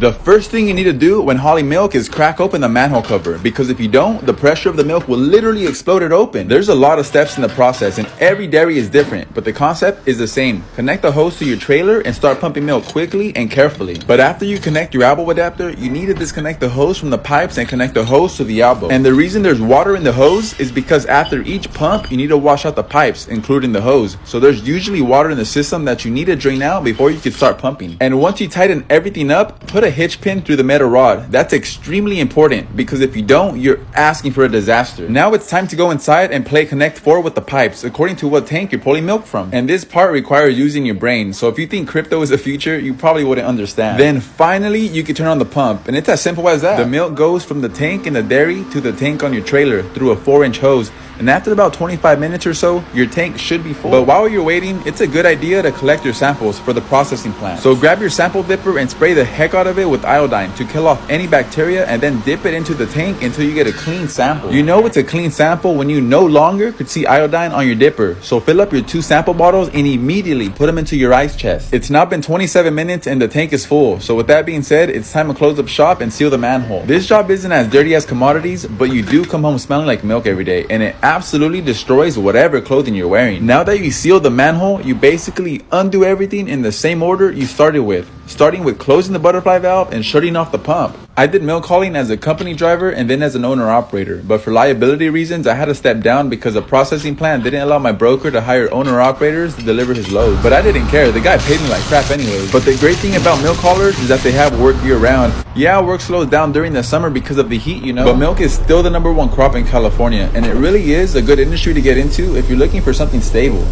The first thing you need to do when hauling milk is crack open the manhole cover, because if you don't, the pressure of the milk will literally explode it open. There's a lot of steps in the process and every dairy is different, but the concept is the same. Connect the hose to your trailer and start pumping milk quickly and carefully. But after you connect your elbow adapter, you need to disconnect the hose from the pipes and connect the hose to the elbow. And the reason there's water in the hose is because after each pump, you need to wash out the pipes, including the hose. So there's usually water in the system that you need to drain out before you can start pumping. And once you tighten everything up, put a hitch pin through the metal rod. That's extremely important, because if you don't, you're asking for a disaster. Now it's time to go inside and play connect 4 with the pipes according to what tank you're pulling milk from. And this part requires using your brain, so if you think crypto is the future, you probably wouldn't understand. Then finally you can turn on the pump, and it's as simple as that. The milk goes from the tank in the dairy to the tank on your trailer through a 4-inch hose, and after about 25 minutes or so, your tank should be full. But while you're waiting, it's a good idea to collect your samples for the processing plant. So grab your sample dipper and spray the heck out of it with iodine to kill off any bacteria, and then dip it into the tank until you get a clean sample. You know it's a clean sample when you no longer could see iodine on your dipper. So fill up your 2 sample bottles and immediately put them into your ice chest. It's now been 27 minutes and the tank is full. So with that being said, it's time to close up shop and seal the manhole. This job isn't as dirty as commodities, but you do come home smelling like milk every day, and it absolutely destroys whatever clothing you're wearing. Now that you seal the manhole, you basically undo everything in the same order you started with, starting with closing the butterfly valve and shutting off the pump. I did milk hauling as a company driver and then as an owner operator, but for liability reasons I had to step down because the processing plant didn't allow my broker to hire owner operators to deliver his loads. But I didn't care, the guy paid me like crap anyways. But the great thing about milk haulers is that they have work year round. Yeah, work slows down during the summer because of the heat, you know, but milk is still the #1 crop in California, and it really is a good industry to get into if you're looking for something stable.